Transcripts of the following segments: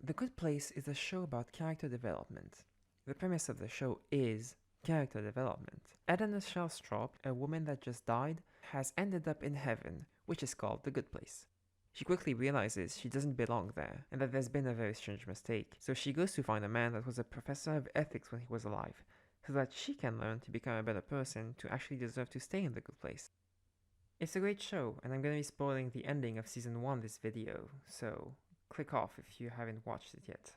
The Good Place is a show about character development. The premise of the show is character development. Edna Shellstrop, a woman that just died, has ended up in heaven, which is called the Good Place. She quickly realizes she doesn't belong there, and that there's been a very strange mistake, so she goes to find a man that was a professor of ethics when he was alive, so that she can learn to become a better person to actually deserve to stay in the Good Place. It's a great show, and I'm going to be spoiling the ending of Season 1 this video, so click off if you haven't watched it yet.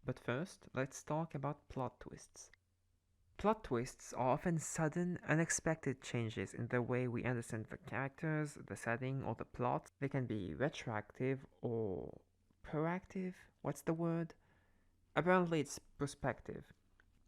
But first, let's talk about plot twists. Plot twists are often sudden, unexpected changes in the way we understand the characters, the setting, or the plot. They can be retroactive or proactive. What's the word? Apparently, it's prospective.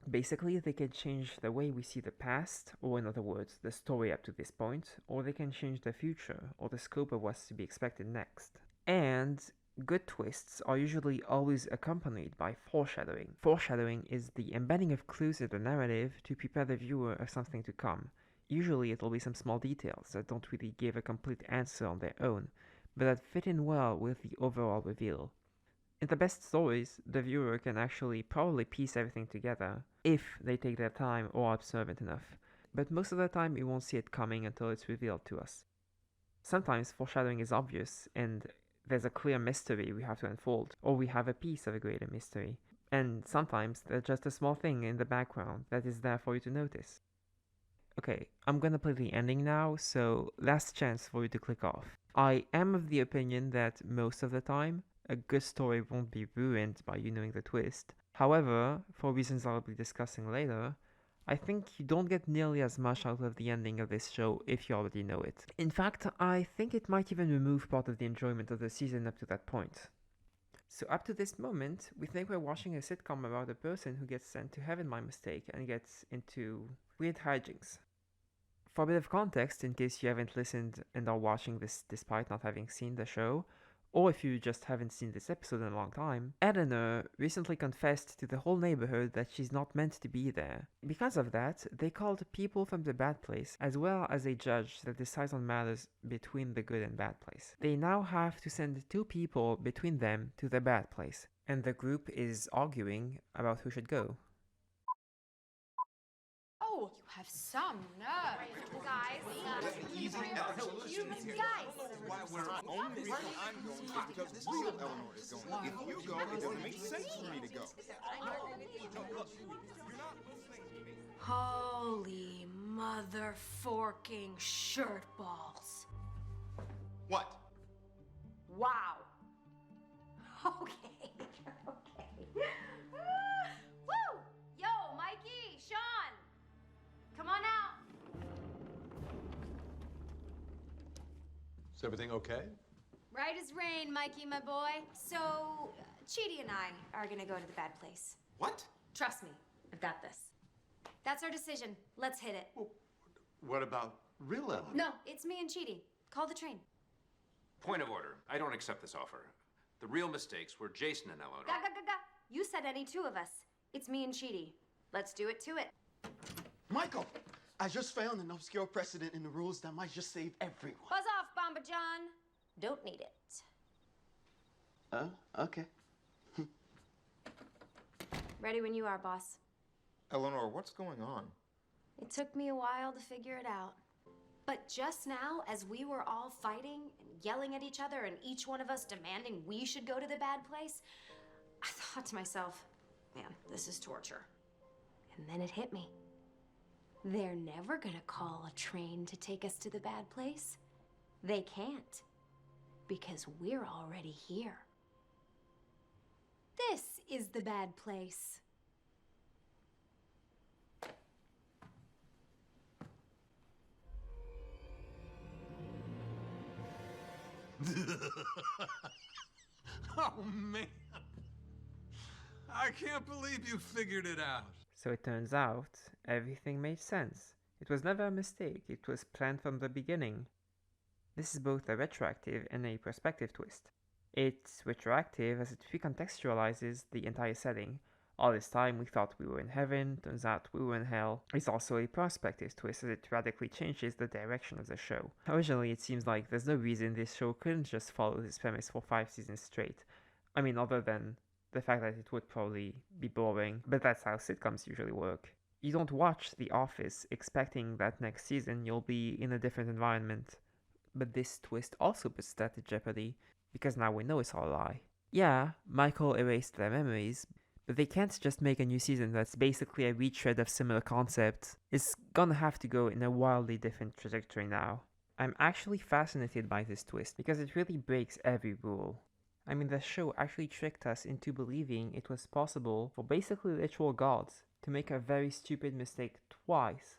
Basically, they can change the way we see the past, or in other words, the story up to this point, or they can change the future, or the scope of what's to be expected next. And good twists are usually always accompanied by foreshadowing. Foreshadowing is the embedding of clues in the narrative to prepare the viewer of something to come. Usually it'll be some small details that don't really give a complete answer on their own, but that fit in well with the overall reveal. In the best stories, the viewer can actually probably piece everything together, if they take their time or are observant enough, but most of the time we won't see it coming until it's revealed to us. Sometimes foreshadowing is obvious, and there's a clear mystery we have to unfold, or we have a piece of a greater mystery. And sometimes there's just a small thing in the background that is there for you to notice. Okay, I'm gonna play the ending now, so last chance for you to click off. I am of the opinion that most of the time, a good story won't be ruined by you knowing the twist. However, for reasons I'll be discussing later, I think you don't get nearly as much out of the ending of this show if you already know it. In fact, I think it might even remove part of the enjoyment of the season up to that point. So up to this moment, we think we're watching a sitcom about a person who gets sent to heaven by mistake and gets into weird hijinks. For a bit of context, in case you haven't listened and are watching this despite not having seen the show, or if you just haven't seen this episode in a long time, Eleanor recently confessed to the whole neighborhood that she's not meant to be there. Because of that, they called people from the bad place, as well as a judge that decides on matters between the good and bad place. They now have to send two people between them to the bad place, and the group is arguing about who should go. Oh, you have some nerve. Guys, Easy. guys. Why we're not only reason I'm going is because this real Eleanor is going. If you go, it doesn't make sense for me to go. No, look, you're not listening to me. Holy mother forking shirt balls. What? Wow. Okay. Woo! Yo, Mikey, Sean, come on out. Is everything okay? Right as rain, Mikey, my boy. So, Chidi and I are gonna go to the bad place. What? Trust me, I've got this. That's our decision. Let's hit it. What about real Eleanor? No, it's me and Chidi. Call the train. Point of order. I don't accept this offer. The real mistakes were Jason and Eleanor. Ga, ga, ga, ga. You said any two of us. It's me and Chidi. Let's do it to it. Michael, I just found an obscure precedent in the rules that might just save everyone. Buzz off, Bomba John. Don't need it. Okay. Ready when you are, boss. Eleanor, what's going on? It took me a while to figure it out. But just now, as we were all fighting and yelling at each other and each one of us demanding we should go to the bad place, I thought to myself, man, this is torture. And then it hit me. They're never gonna call a train to take us to the bad place. They can't, because we're already here. This is the bad place. Oh, man. I can't believe you figured it out. So it turns out, everything made sense. It was never a mistake, it was planned from the beginning. This is both a retroactive and a prospective twist. It's retroactive as it recontextualizes the entire setting. All this time we thought we were in heaven, turns out we were in hell. It's also a prospective twist as it radically changes the direction of the show. Originally it seems like there's no reason this show couldn't just follow this premise for 5 seasons straight. I mean, other than the fact that it would probably be boring, but that's how sitcoms usually work. You don't watch The Office expecting that next season you'll be in a different environment. But this twist also puts that in jeopardy, because now we know it's all a lie. Yeah, Michael erased their memories, but they can't just make a new season that's basically a retread of similar concepts. It's gonna have to go in a wildly different trajectory now. I'm actually fascinated by this twist because it really breaks every rule. I mean, the show actually tricked us into believing it was possible for basically literal gods to make a very stupid mistake twice,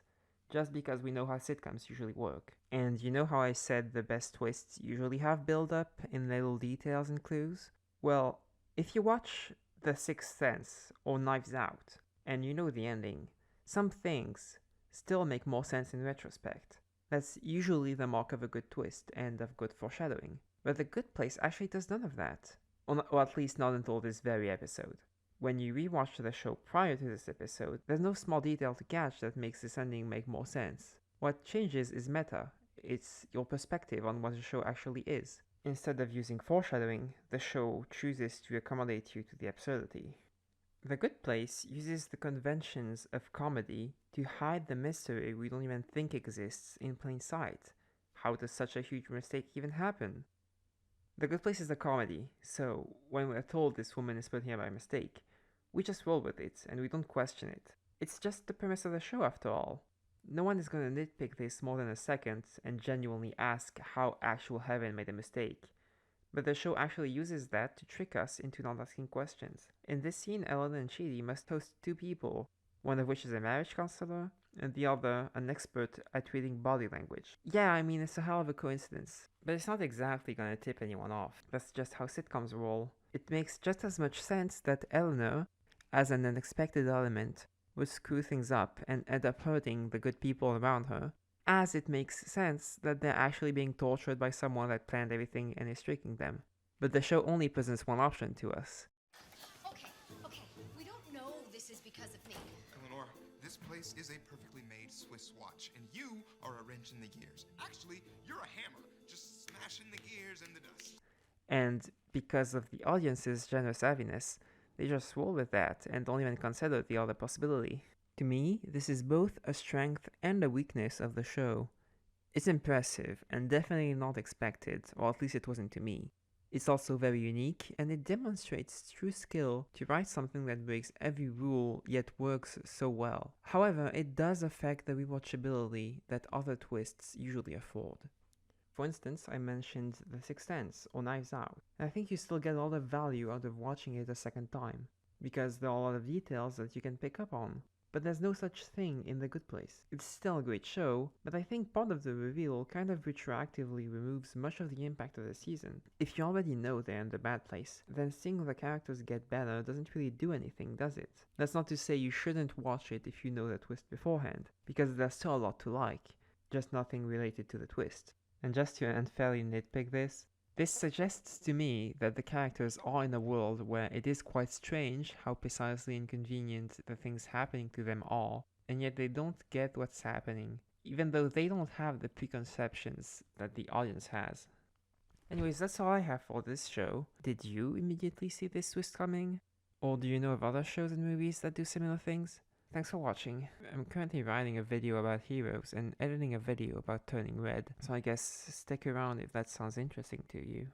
just because we know how sitcoms usually work. And you know how I said the best twists usually have build-up in little details and clues? Well, if you watch The Sixth Sense or Knives Out, and you know the ending, some things still make more sense in retrospect. That's usually the mark of a good twist and of good foreshadowing. But The Good Place actually does none of that. Or at least not until this very episode. When you rewatch the show prior to this episode, there's no small detail to catch that makes this ending make more sense. What changes is meta. It's your perspective on what the show actually is. Instead of using foreshadowing, the show chooses to accommodate you to the absurdity. The Good Place uses the conventions of comedy to hide the mystery we don't even think exists in plain sight. How does such a huge mistake even happen? The Good Place is a comedy, so when we're told this woman is put here by mistake, we just roll with it and we don't question it. It's just the premise of the show after all. No one is gonna nitpick this more than a second and genuinely ask how actual heaven made a mistake. But the show actually uses that to trick us into not asking questions. In this scene, Eleanor and Chidi must host two people, one of which is a marriage counselor, and the other an expert at reading body language. Yeah, I mean, it's a hell of a coincidence, but it's not exactly gonna tip anyone off. That's just how sitcoms roll. It makes just as much sense that Eleanor, as an unexpected element, would screw things up and end up hurting the good people around her, as it makes sense that they're actually being tortured by someone that planned everything and is tricking them. But the show only presents one option to us. Okay, we don't know this is because of me. Eleanor, this place is a perfectly made Swiss watch, and you are a wrench in the gears. Actually, you're a hammer, just smashing the gears in the dust. And because of the audience's generous savviness, they just roll with that and don't even consider the other possibility. To me, this is both a strength and a weakness of the show. It's impressive and definitely not expected, or at least it wasn't to me. It's also very unique, and it demonstrates true skill to write something that breaks every rule yet works so well. However, it does affect the rewatchability that other twists usually afford. For instance, I mentioned The Sixth Sense or Knives Out, and I think you still get a lot of value out of watching it a second time, because there are a lot of details that you can pick up on. But there's no such thing in The Good Place. It's still a great show, but I think part of the reveal kind of retroactively removes much of the impact of the season. If you already know they're in the bad place, then seeing the characters get better doesn't really do anything, does it? That's not to say you shouldn't watch it if you know the twist beforehand, because there's still a lot to like, just nothing related to the twist. And just to unfairly nitpick this suggests to me that the characters are in a world where it is quite strange how precisely inconvenient the things happening to them are, and yet they don't get what's happening, even though they don't have the preconceptions that the audience has. Anyways, that's all I have for this show. Did you immediately see this twist coming? Or do you know of other shows and movies that do similar things? Thanks for watching. I'm currently writing a video about heroes and editing a video about Turning Red, so I guess stick around if that sounds interesting to you.